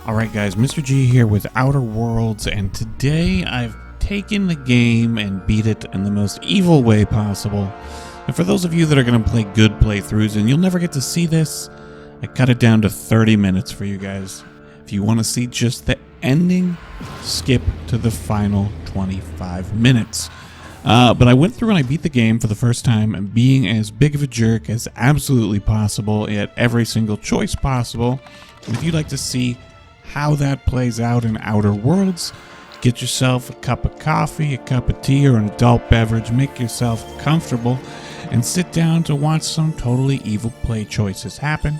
Alright guys, Mr. G here with Outer Worlds, and today I've taken the game and beat it in the most evil way possible. And for those of you that are going to play good playthroughs, and you'll never get to see this, I cut it down to 30 minutes for you guys. If you want to see just the ending, skip to the final 25 minutes. But I went through and I beat the game for the first time, and being as big of a jerk as absolutely possible at every single choice possible. And if you'd like to see how that plays out in Outer Worlds, get yourself a cup of coffee, a cup of tea, or an adult beverage, make yourself comfortable, and sit down to watch some totally evil play choices happen.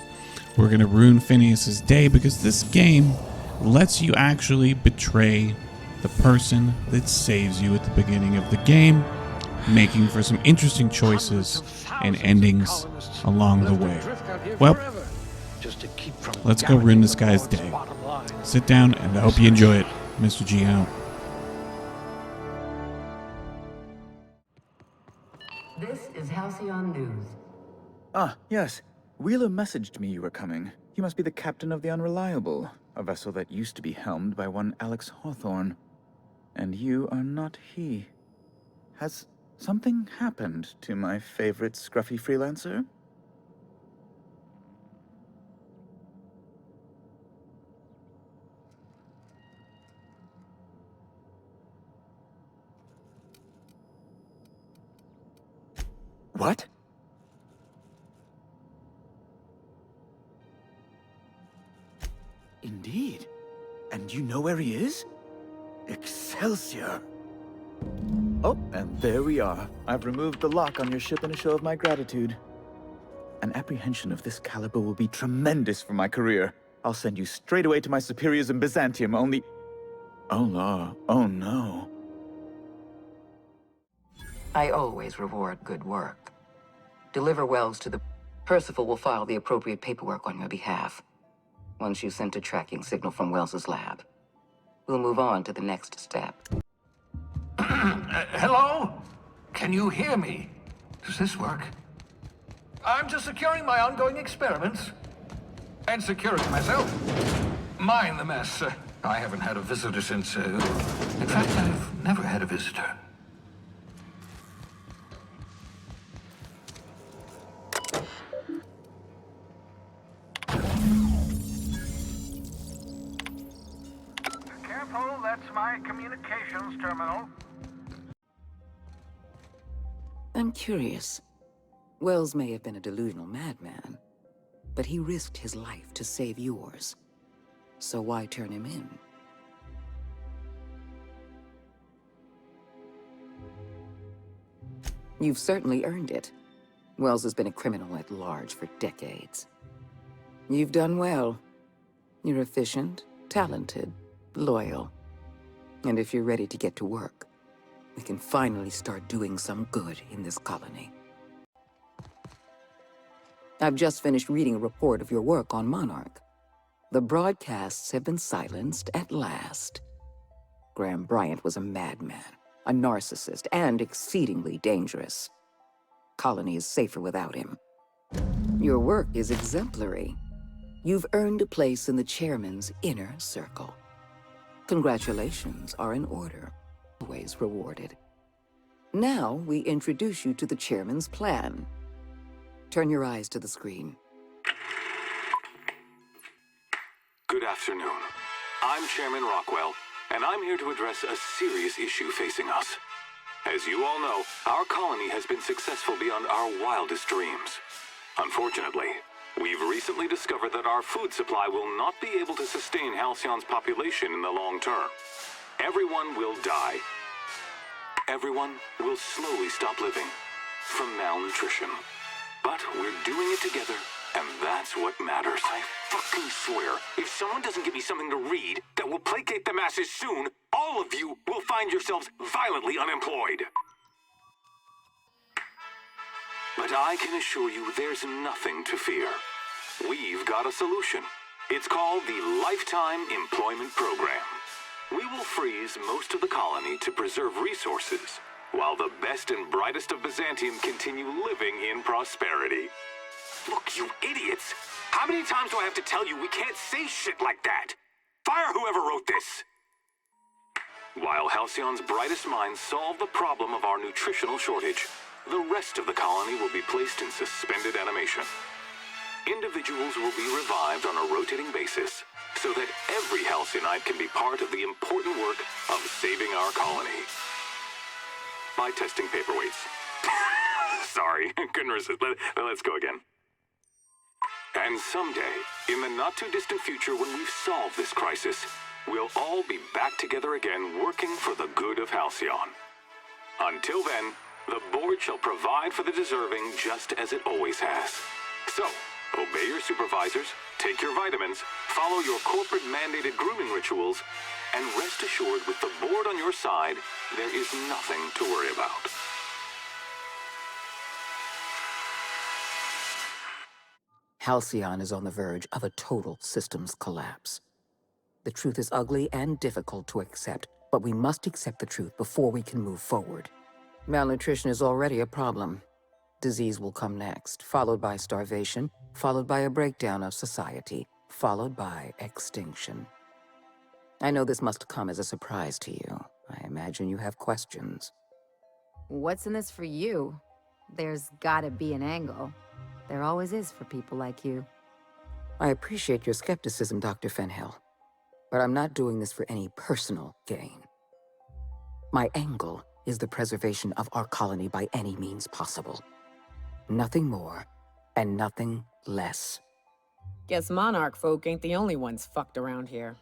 We're going to ruin Phineas's day because this game lets you actually betray the person that saves you at the beginning of the game, making for some interesting choices and endings along the way. Well, let's go ruin this guy's day. Sit down, and I hope you enjoy it. Mr. G out. This is Halcyon News. Ah, yes. Wheeler messaged me you were coming. He must be the captain of the Unreliable, a vessel that used to be helmed by one Alex Hawthorne. And you are not he. Has something happened to my favorite scruffy freelancer? What? Indeed. And you know where he is? Excelsior! Oh, and there we are. I've removed the lock on your ship in a show of my gratitude. An apprehension of this caliber will be tremendous for my career. I'll send you straight away to my superiors in Byzantium, only... Oh, no. Oh, no. I always reward good work. Deliver Wells to the... Percival will file the appropriate paperwork on your behalf. Once you sent a tracking signal from Wells's lab, we'll move on to the next step. Hello? Can you hear me? Does this work? I'm just securing my ongoing experiments. And securing myself. Mind the mess. I haven't had a visitor since... in fact, I've never had a visitor. Careful, that's my communications terminal. I'm curious. Wells may have been a delusional madman, but he risked his life to save yours. So why turn him in? You've certainly earned it. Wells has been a criminal at large for decades. You've done well. You're efficient, talented, loyal. And if you're ready to get to work, we can finally start doing some good in this colony. I've just finished reading a report of your work on Monarch. The broadcasts have been silenced at last. Graham Bryant was a madman, a narcissist, and exceedingly dangerous. Colony is safer without him. Your work is exemplary. You've earned a place in the chairman's inner circle. Congratulations are in order, always rewarded. Now we introduce you to the chairman's plan. Turn your eyes to the screen. Good afternoon. I'm Chairman Rockwell, and I'm here to address a serious issue facing us. As you all know, our colony has been successful beyond our wildest dreams. Unfortunately, we've recently discovered that our food supply will not be able to sustain Halcyon's population in the long term. Everyone will die. Everyone will slowly stop living from malnutrition. But we're doing it together, and that's what matters. I fucking swear, if someone doesn't give me something to read that will placate the masses soon, all of you will find yourselves violently unemployed. But I can assure you there's nothing to fear. We've got a solution. It's called the Lifetime Employment Program. We will freeze most of the colony to preserve resources, while the best and brightest of Byzantium continue living in prosperity. Look, you idiots! How many times do I have to tell you we can't say shit like that? Fire whoever wrote this! While Halcyon's brightest minds solve the problem of our nutritional shortage, the rest of the colony will be placed in suspended animation. Individuals will be revived on a rotating basis, so that every Halcyonite can be part of the important work of saving our colony. By testing paperweights. Sorry, couldn't resist. Let's go again. And someday, in the not-too-distant future when we've solved this crisis, we'll all be back together again working for the good of Halcyon. Until then, the board shall provide for the deserving just as it always has. So, obey your supervisors, take your vitamins, follow your corporate-mandated grooming rituals, and rest assured with the board on your side, there is nothing to worry about. Halcyon is on the verge of a total systems collapse. The truth is ugly and difficult to accept, but we must accept the truth before we can move forward. Malnutrition is already a problem. Disease will come next, followed by starvation, followed by a breakdown of society, followed by extinction. I know this must come as a surprise to you. I imagine you have questions. What's in this for you? There's gotta be an angle. There always is for people like you. I appreciate your skepticism, Dr. Fenhill, but I'm not doing this for any personal gain. My angle is the preservation of our colony by any means possible. Nothing more, and nothing less. Guess Monarch folk ain't the only ones fucked around here.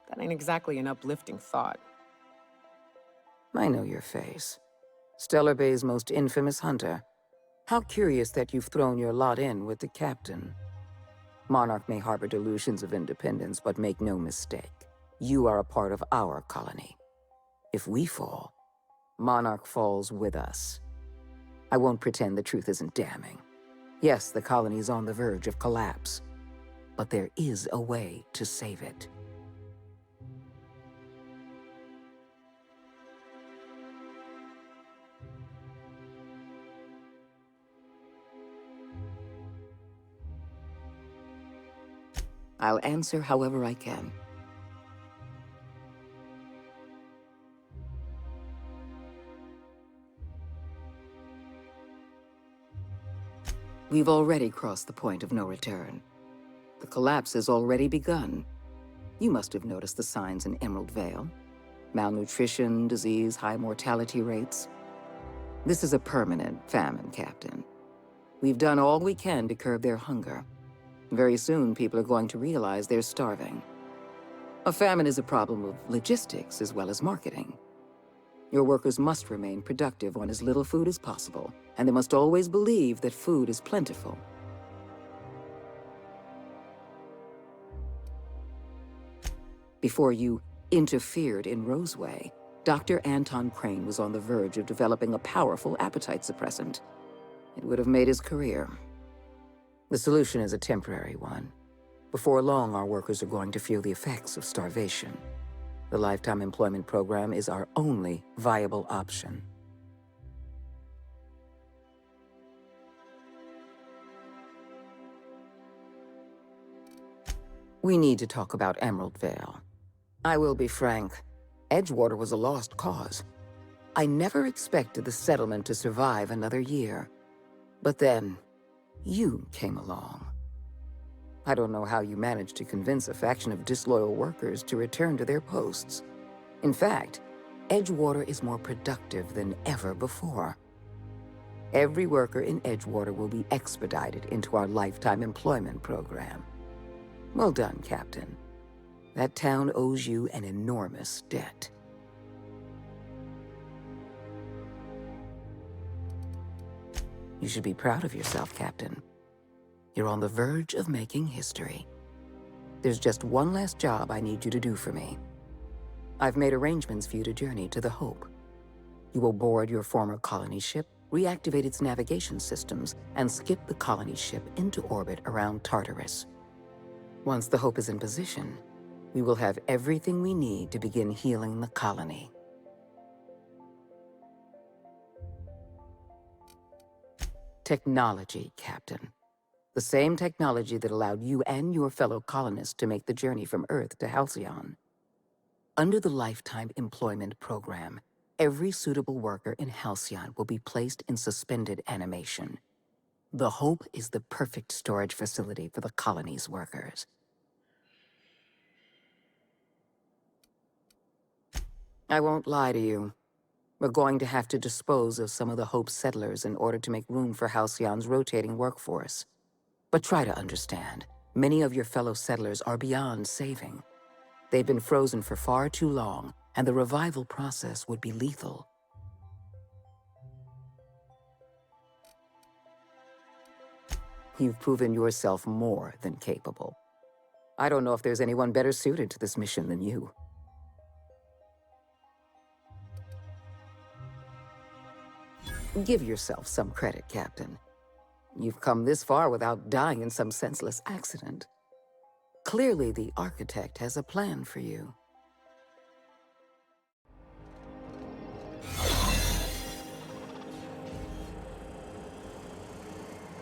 That ain't exactly an uplifting thought. I know your face. Stellar Bay's most infamous hunter. How curious that you've thrown your lot in with the captain. Monarch may harbor delusions of independence, but make no mistake. You are a part of our colony. If we fall, Monarch falls with us. I won't pretend the truth isn't damning. Yes, the colony's on the verge of collapse, but there is a way to save it. I'll answer however I can. We've already crossed the point of no return. The collapse has already begun. You must have noticed the signs in Emerald Vale. Malnutrition, disease, high mortality rates. This is a permanent famine, Captain. We've done all we can to curb their hunger. Very soon, people are going to realize they're starving. A famine is a problem of logistics as well as marketing. Your workers must remain productive on as little food as possible, and they must always believe that food is plentiful. Before you interfered in Roseway, Dr. Anton Crane was on the verge of developing a powerful appetite suppressant. It would have made his career. The solution is a temporary one. Before long, our workers are going to feel the effects of starvation. The Lifetime Employment Program is our only viable option. We need to talk about Emerald Vale. I will be frank, Edgewater was a lost cause. I never expected the settlement to survive another year. But then, you came along. I don't know how you managed to convince a faction of disloyal workers to return to their posts. In fact, Edgewater is more productive than ever before. Every worker in Edgewater will be expedited into our Lifetime Employment Program. Well done, Captain. That town owes you an enormous debt. You should be proud of yourself, Captain. You're on the verge of making history. There's just one last job I need you to do for me. I've made arrangements for you to journey to the Hope. You will board your former colony ship, reactivate its navigation systems, and skip the colony ship into orbit around Tartarus. Once the Hope is in position, we will have everything we need to begin healing the colony. Technology, Captain. The same technology that allowed you and your fellow colonists to make the journey from Earth to Halcyon. Under the Lifetime Employment Program, every suitable worker in Halcyon will be placed in suspended animation. The Hope is the perfect storage facility for the colony's workers. I won't lie to you. We're going to have to dispose of some of the Hope settlers in order to make room for Halcyon's rotating workforce. But try to understand, many of your fellow settlers are beyond saving. They've been frozen for far too long, and the revival process would be lethal. You've proven yourself more than capable. I don't know if there's anyone better suited to this mission than you. Give yourself some credit, Captain. You've come this far without dying in some senseless accident. Clearly, the Architect has a plan for you.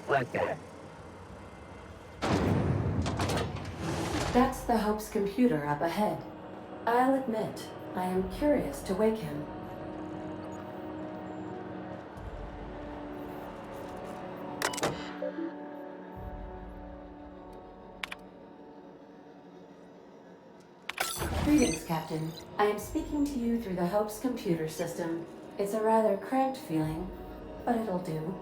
Like that. That's the Hope's computer up ahead. I'll admit, I am curious to wake him. Greetings, Captain. I am speaking to you through the Hope's computer system. It's a rather cramped feeling, but it'll do.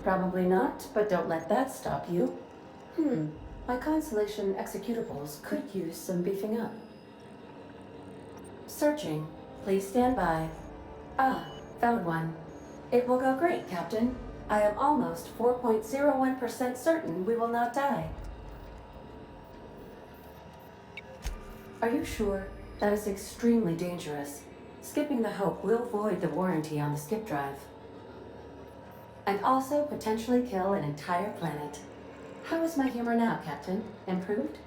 Probably not, but don't let that stop you. My Constellation executables could use some beefing up. Searching. Please stand by. Ah, found one. It will go great, Captain. I am almost 4.01% certain we will not die. Are you sure? That is extremely dangerous. Skipping the Hope will void the warranty on the skip drive. And also potentially kill an entire planet. How is my humor now, Captain? Improved?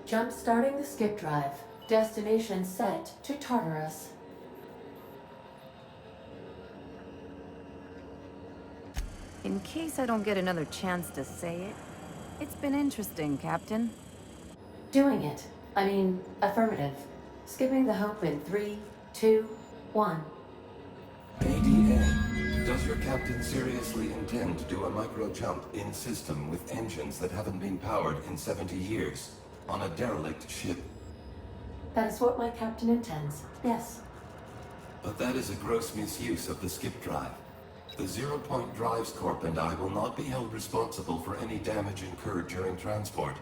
Jump-starting the skip drive. Destination set to Tartarus. In case I don't get another chance to say it, it's been interesting, Captain. Doing it. I mean, affirmative. Skipping the Hope in 3, 2, 1. ADA, does your captain seriously intend to do a micro-jump in system with engines that haven't been powered in 70 years on a derelict ship? That is what my captain intends, yes. But that is a gross misuse of the skip drive. The Zero Point Drives Corp and I will not be held responsible for any damage incurred during transport,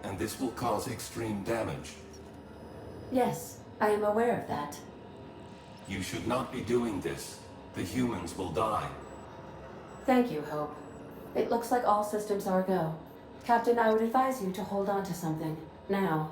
and this will cause extreme damage. Yes, I am aware of that. You should not be doing this. The humans will die. Thank you, Hope. It looks like all systems are go. Captain, I would advise you to hold on to something. Now.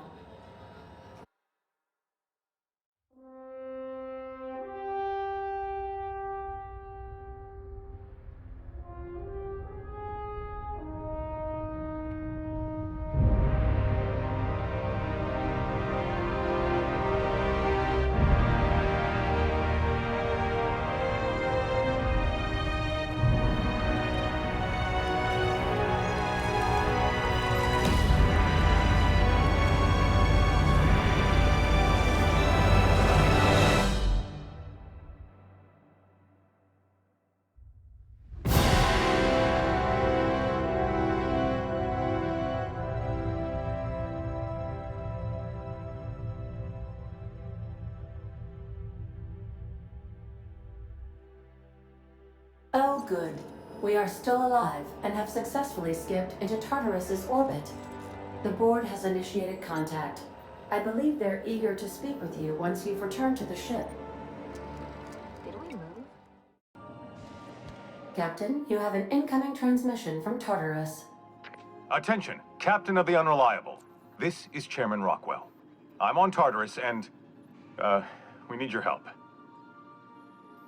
Oh, good. We are still alive and have successfully skipped into Tartarus's orbit. The board has initiated contact. I believe they're eager to speak with you once you've returned to the ship. Did we move? Captain, you have an incoming transmission from Tartarus. Attention, Captain of the Unreliable. This is Chairman Rockwell. I'm on Tartarus and, we need your help.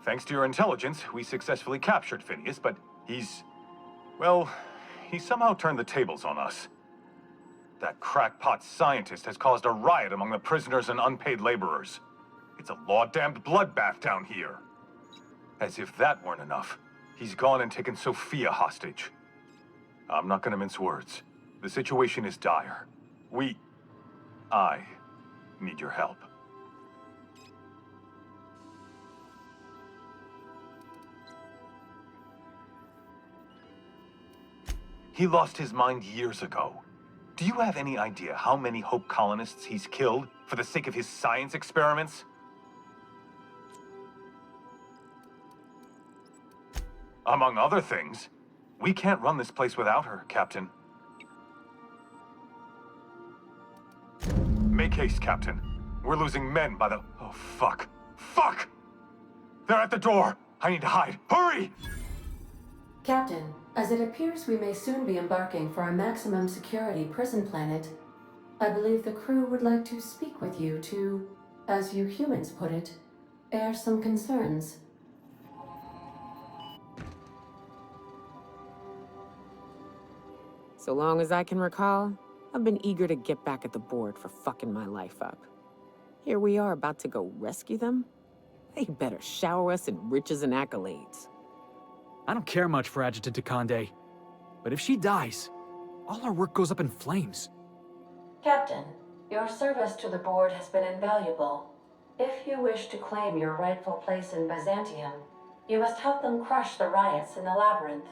Thanks to your intelligence, we successfully captured Phineas, but he's somehow turned the tables on us. That crackpot scientist has caused a riot among the prisoners and unpaid laborers. It's a law-damned bloodbath down here. As if that weren't enough, he's gone and taken Sophia hostage. I'm not gonna mince words. The situation is dire. I need your help. He lost his mind years ago. Do you have any idea how many Hope colonists he's killed for the sake of his science experiments? Among other things, we can't run this place without her, Captain. Make haste, Captain. We're losing men by the... Oh, fuck. Fuck! They're at the door! I need to hide. Hurry! Captain, as it appears we may soon be embarking for a maximum security prison planet, I believe the crew would like to speak with you to, as you humans put it, air some concerns. So long as I can recall, I've been eager to get back at the board for fucking my life up. Here we are about to go rescue them? They better shower us in riches and accolades. I don't care much for Adjutant Akande, but if she dies, all our work goes up in flames. Captain, your service to the board has been invaluable. If you wish to claim your rightful place in Byzantium, you must help them crush the riots in the labyrinth.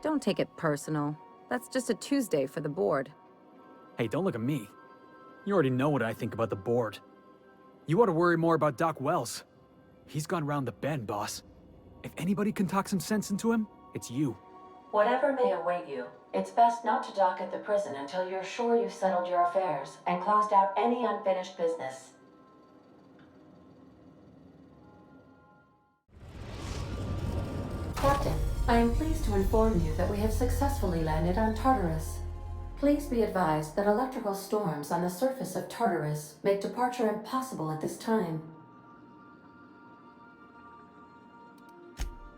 Don't take it personal. That's just a Tuesday for the board. Hey, don't look at me. You already know what I think about the board. You ought to worry more about Doc Wells. He's gone round the bend, boss. If anybody can talk some sense into him, it's you. Whatever may await you, it's best not to dock at the prison until you're sure you've settled your affairs and closed out any unfinished business. Captain, I am pleased to inform you that we have successfully landed on Tartarus. Please be advised that electrical storms on the surface of Tartarus make departure impossible at this time.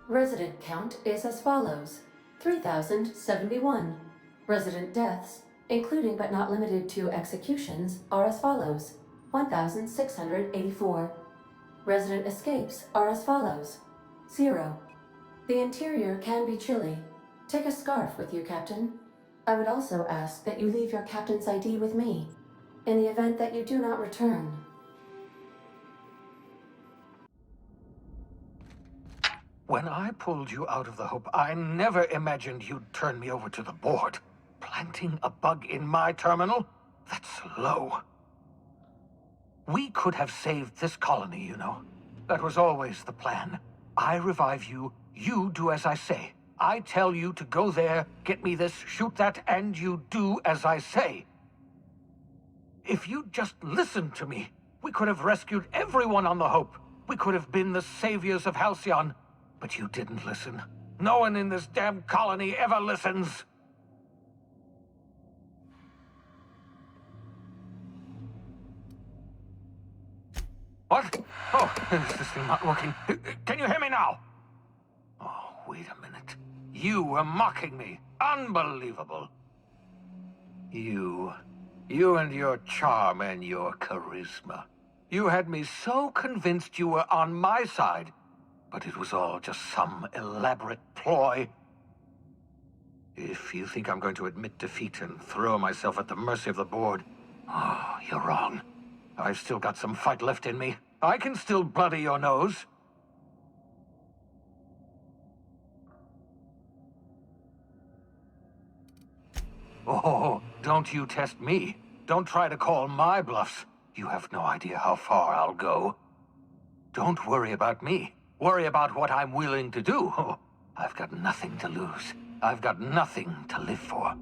Resident count is as follows: 3,071. Resident deaths, including but not limited to executions, are as follows: 1,684. Resident escapes are as follows: 0. The interior can be chilly. Take a scarf with you, Captain. I would also ask that you leave your captain's ID with me, in the event that you do not return. When I pulled you out of the Hope, I never imagined you'd turn me over to the board. Planting a bug in my terminal? That's low. We could have saved this colony, you know. That was always the plan. I revive you, you do as I say. I tell you to go there, get me this, shoot that, and you do as I say. If you'd just listened to me, we could have rescued everyone on the Hope. We could have been the saviors of Halcyon. But you didn't listen. No one in this damn colony ever listens. What? Oh, is this thing not working? Can you hear me now? Oh, wait a minute. You were mocking me. Unbelievable. You and your charm and your charisma. You had me so convinced you were on my side, but it was all just some elaborate ploy. If you think I'm going to admit defeat and throw myself at the mercy of the board, oh, you're wrong. I've still got some fight left in me. I can still bloody your nose. Oh, don't you test me. Don't try to call my bluffs. You have no idea how far I'll go. Don't worry about me. Worry about what I'm willing to do. Oh, I've got nothing to lose. I've got nothing to live for.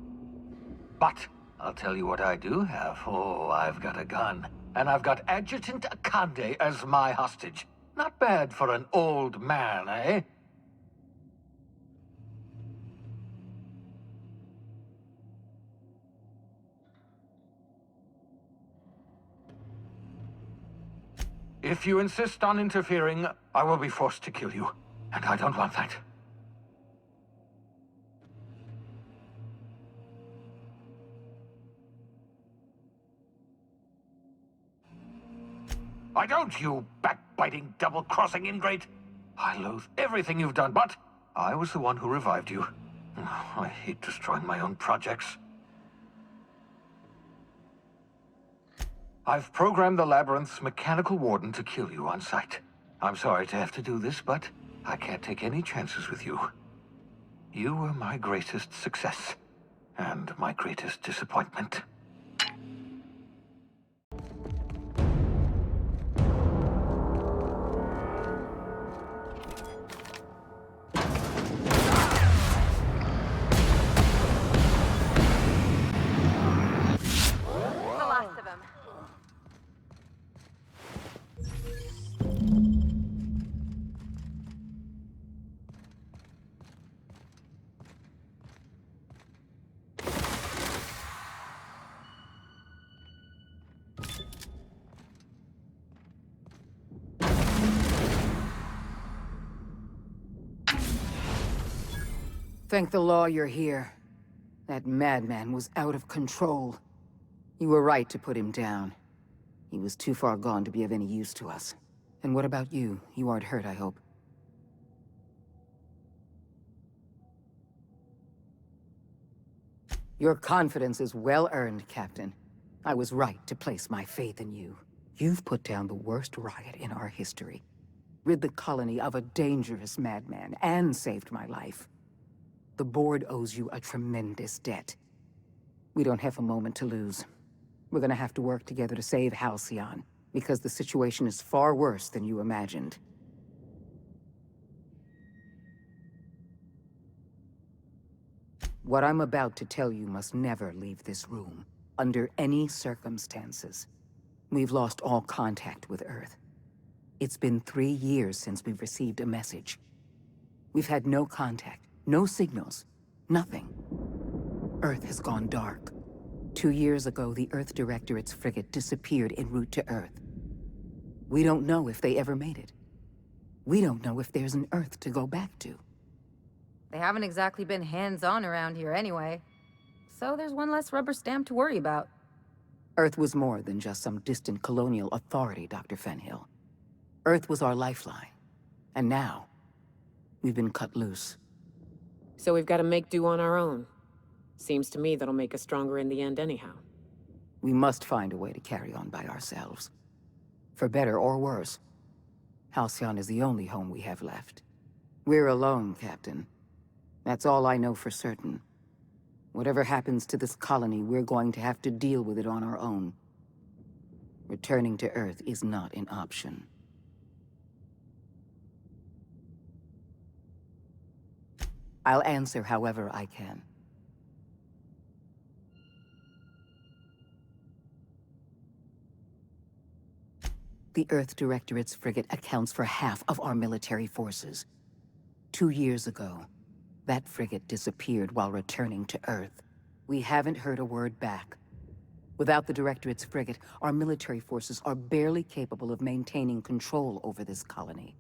But I'll tell you what I do have. Oh, I've got a gun. And I've got Adjutant Akande as my hostage. Not bad for an old man, eh? If you insist on interfering, I will be forced to kill you. and I don't want that. I don't, you backbiting, double-crossing ingrate. I loathe everything you've done, but I was the one who revived you. I hate destroying my own projects. I've programmed the Labyrinth's mechanical warden to kill you on sight. I'm sorry to have to do this, but I can't take any chances with you. You were my greatest success, and my greatest disappointment. Thank the law you're here. That madman was out of control. You were right to put him down. He was too far gone to be of any use to us. And what about you? You aren't hurt, I hope. Your confidence is well earned, Captain. I was right to place my faith in you. You've put down the worst riot in our history, rid the colony of a dangerous madman, and saved my life. The board owes you a tremendous debt. We don't have a moment to lose. We're gonna have to work together to save Halcyon, because the situation is far worse than you imagined. What I'm about to tell you must never leave this room, under any circumstances. We've lost all contact with Earth. It's been 3 years since we've received a message. We've had no contact. No signals. Nothing. Earth has gone dark. 2 years ago, the Earth Directorate's frigate disappeared en route to Earth. We don't know if they ever made it. We don't know if there's an Earth to go back to. They haven't exactly been hands-on around here anyway. So there's one less rubber stamp to worry about. Earth was more than just some distant colonial authority, Dr. Fenhill. Earth was our lifeline. And now, we've been cut loose. So we've got to make do on our own. Seems to me that'll make us stronger in the end anyhow. We must find a way to carry on by ourselves. For better or worse. Halcyon is the only home we have left. We're alone, Captain. That's all I know for certain. Whatever happens to this colony, we're going to have to deal with it on our own. Returning to Earth is not an option. I'll answer however I can. The Earth Directorate's frigate accounts for half of our military forces. 2 years ago, that frigate disappeared while returning to Earth. We haven't heard a word back. Without the Directorate's frigate, our military forces are barely capable of maintaining control over this colony.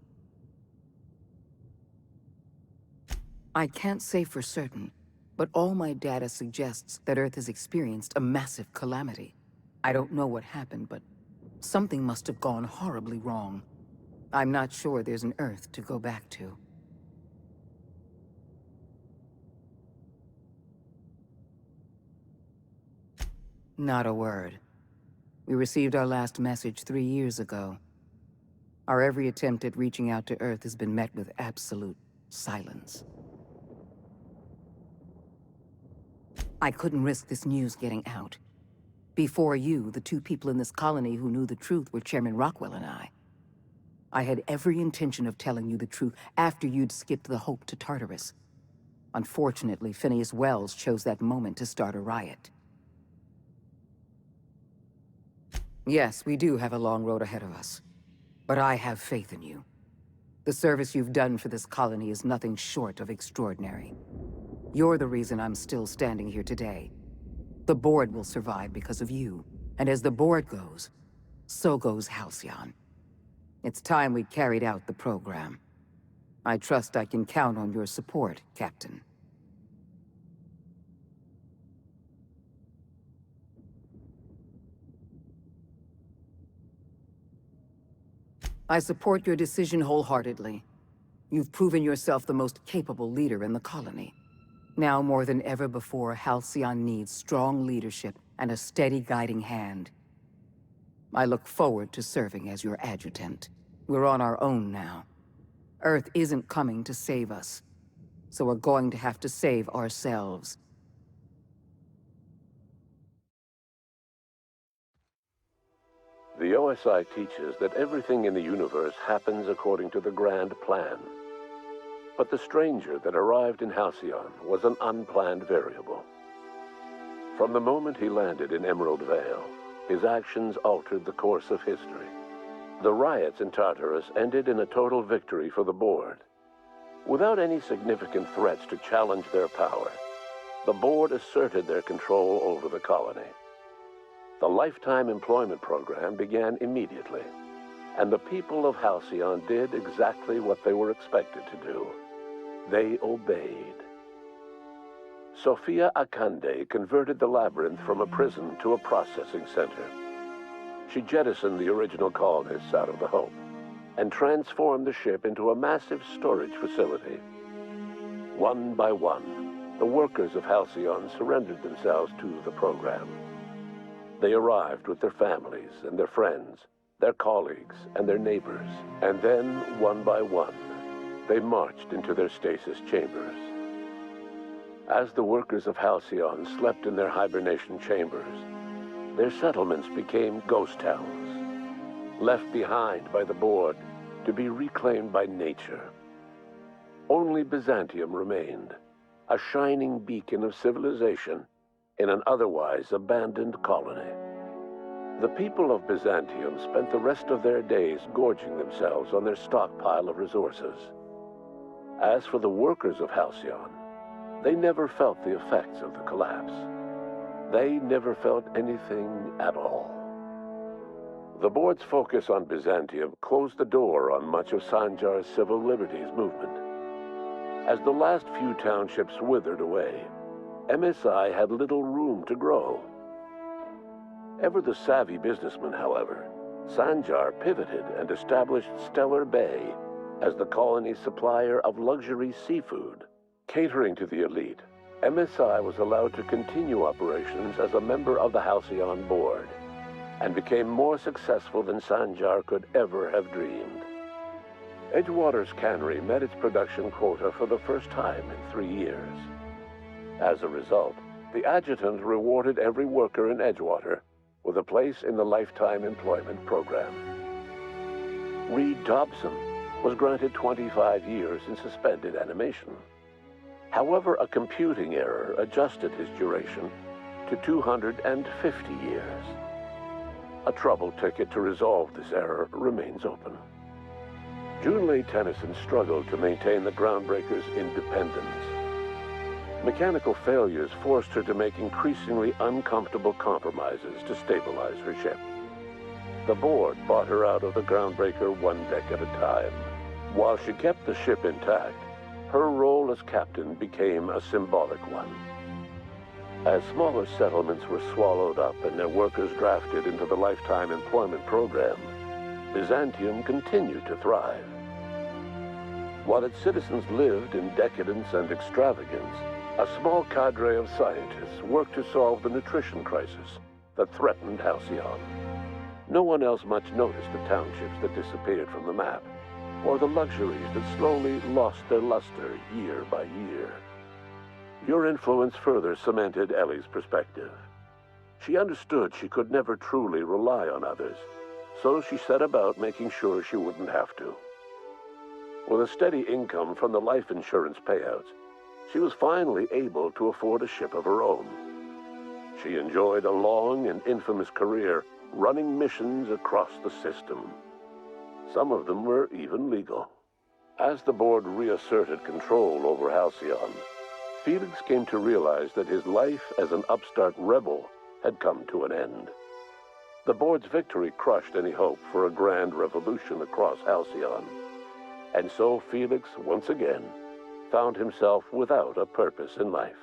I can't say for certain, but all my data suggests that Earth has experienced a massive calamity. I don't know what happened, but something must have gone horribly wrong. I'm not sure there's an Earth to go back to. Not a word. We received our last message 3 years ago. Our every attempt at reaching out to Earth has been met with absolute silence. I couldn't risk this news getting out. Before you, the 2 people in this colony who knew the truth were Chairman Rockwell and I. I had every intention of telling you the truth after you'd skipped the Hope to Tartarus. Unfortunately, Phineas Wells chose that moment to start a riot. Yes, we do have a long road ahead of us. But I have faith in you. The service you've done for this colony is nothing short of extraordinary. You're the reason I'm still standing here today. The board will survive because of you. And as the board goes, so goes Halcyon. It's time we carried out the program. I trust I can count on your support, Captain. I support your decision wholeheartedly. You've proven yourself the most capable leader in the colony. Now more than ever before, Halcyon needs strong leadership and a steady guiding hand. I look forward to serving as your adjutant. We're on our own now. Earth isn't coming to save us, so we're going to have to save ourselves. The OSI teaches that everything in the universe happens according to the grand plan. But the stranger that arrived in Halcyon was an unplanned variable. From the moment he landed in Emerald Vale, his actions altered the course of history. The riots in Tartarus ended in a total victory for the Board. Without any significant threats to challenge their power, the Board asserted their control over the colony. The Lifetime Employment Program began immediately, and the people of Halcyon did exactly what they were expected to do. They obeyed. Sophia Akande converted the labyrinth from a prison to a processing center. She jettisoned the original colonists out of the Hope and transformed the ship into a massive storage facility. One by one, the workers of Halcyon surrendered themselves to the program. They arrived with their families and their friends, their colleagues and their neighbors, and then, one by one, they marched into their stasis chambers. As the workers of Halcyon slept in their hibernation chambers, their settlements became ghost towns, left behind by the Board to be reclaimed by nature. Only Byzantium remained, a shining beacon of civilization in an otherwise abandoned colony. The people of Byzantium spent the rest of their days gorging themselves on their stockpile of resources. As for the workers of Halcyon, they never felt the effects of the collapse. They never felt anything at all. The Board's focus on Byzantium closed the door on much of Sanjar's civil liberties movement. As the last few townships withered away, MSI had little room to grow. Ever the savvy businessman, however, Sanjar pivoted and established Stellar Bay as the colony's supplier of luxury seafood. Catering to the elite, MSI was allowed to continue operations as a member of the Halcyon Board, and became more successful than Sanjar could ever have dreamed. Edgewater's cannery met its production quota for the first time in 3 years. As a result, the adjutant rewarded every worker in Edgewater with a place in the Lifetime Employment Program. Reed Dobson was granted 25 years in suspended animation. However, a computing error adjusted his duration to 250 years. A trouble ticket to resolve this error remains open. Junlei Tennyson struggled to maintain the Groundbreaker's independence. Mechanical failures forced her to make increasingly uncomfortable compromises to stabilize her ship. The Board bought her out of the Groundbreaker one deck at a time. While she kept the ship intact, her role as captain became a symbolic one. As smaller settlements were swallowed up and their workers drafted into the Lifetime Employment Program, Byzantium continued to thrive. While its citizens lived in decadence and extravagance, a small cadre of scientists worked to solve the nutrition crisis that threatened Halcyon. No one else much noticed the townships that disappeared from the map, or the luxuries that slowly lost their luster year by year. Your influence further cemented Ellie's perspective. She understood she could never truly rely on others, so she set about making sure she wouldn't have to. With a steady income from the life insurance payouts, she was finally able to afford a ship of her own. She enjoyed a long and infamous career running missions across the system. Some of them were even legal. As the Board reasserted control over Halcyon, Felix came to realize that his life as an upstart rebel had come to an end. The Board's victory crushed any hope for a grand revolution across Halcyon. And so Felix, once again, found himself without a purpose in life.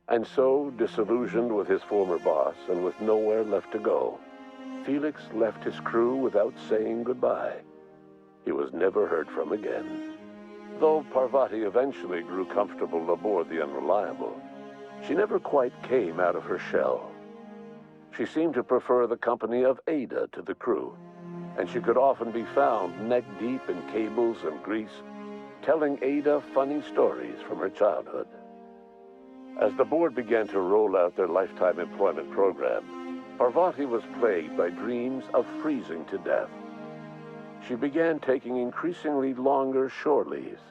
And so, disillusioned with his former boss and with nowhere left to go, Felix left his crew without saying goodbye. He was never heard from again. Though Parvati eventually grew comfortable aboard the Unreliable, she never quite came out of her shell. She seemed to prefer the company of Ada to the crew, and she could often be found neck-deep in cables and grease, telling Ada funny stories from her childhood. As the board began to roll out their lifetime employment program, Parvati was plagued by dreams of freezing to death. She began taking increasingly longer shore leaves,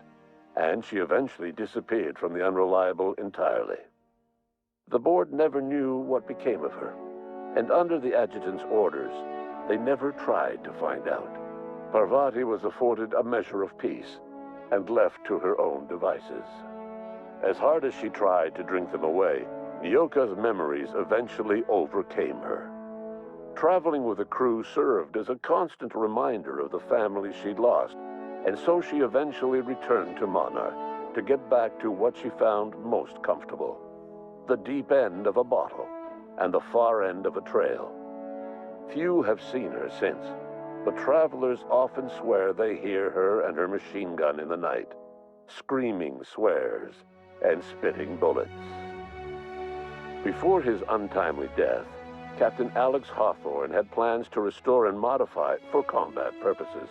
and she eventually disappeared from the Unreliable entirely. The board never knew what became of her, and under the adjutant's orders, they never tried to find out. Parvati was afforded a measure of peace and left to her own devices. As hard as she tried to drink them away, Nyoka's memories eventually overcame her. Traveling with the crew served as a constant reminder of the family she'd lost, and so she eventually returned to Monarch to get back to what she found most comfortable: the deep end of a bottle and the far end of a trail. Few have seen her since, but travelers often swear they hear her and her machine gun in the night, screaming swears and spitting bullets. Before his untimely death, Captain Alex Hawthorne had plans to restore and modify, for combat purposes,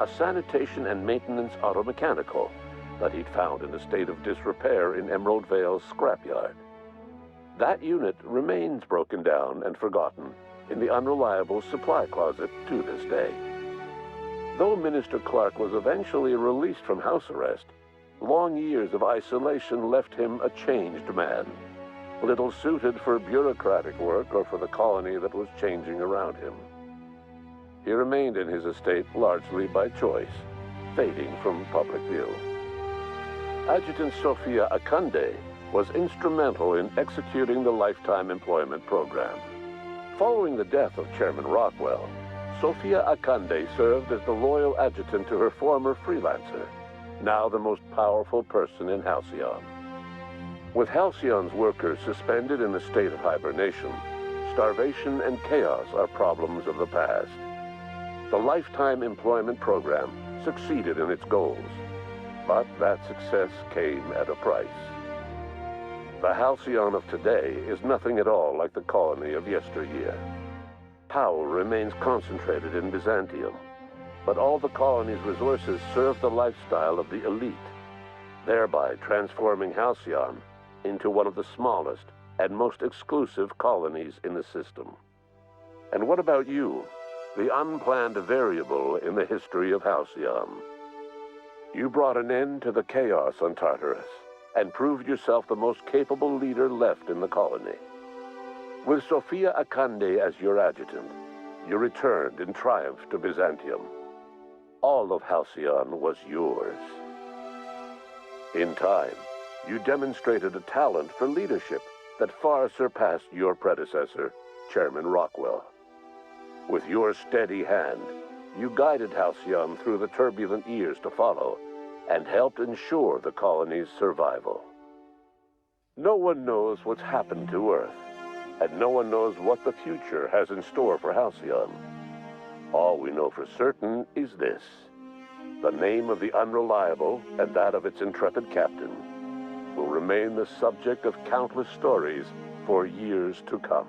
a sanitation and maintenance automechanical that he'd found in a state of disrepair in Emerald Vale's scrapyard. That unit remains broken down and forgotten in the Unreliable supply closet to this day. Though Minister Clark was eventually released from house arrest, long years of isolation left him a changed man, little suited for bureaucratic work or for the colony that was changing around him. He remained in his estate largely by choice, fading from public view. Adjutant Sophia Akande was instrumental in executing the lifetime employment program. Following the death of Chairman Rockwell, Sophia Akande served as the loyal adjutant to her former freelancer, now the most powerful person in Halcyon. With Halcyon's workers suspended in a state of hibernation, starvation and chaos are problems of the past. The lifetime employment program succeeded in its goals, but that success came at a price. The Halcyon of today is nothing at all like the colony of yesteryear. Power remains concentrated in Byzantium, but all the colony's resources serve the lifestyle of the elite, thereby transforming Halcyon into one of the smallest and most exclusive colonies in the system. And what about you, the unplanned variable in the history of Halcyon? You brought an end to the chaos on Tartarus and proved yourself the most capable leader left in the colony. With Sophia Akande as your adjutant, you returned in triumph to Byzantium. All of Halcyon was yours. In time, you demonstrated a talent for leadership that far surpassed your predecessor, Chairman Rockwell. With your steady hand, you guided Halcyon through the turbulent years to follow and helped ensure the colony's survival. No one knows what's happened to Earth, and no one knows what the future has in store for Halcyon. All we know for certain is this: the name of the Unreliable and that of its intrepid captain will remain the subject of countless stories for years to come.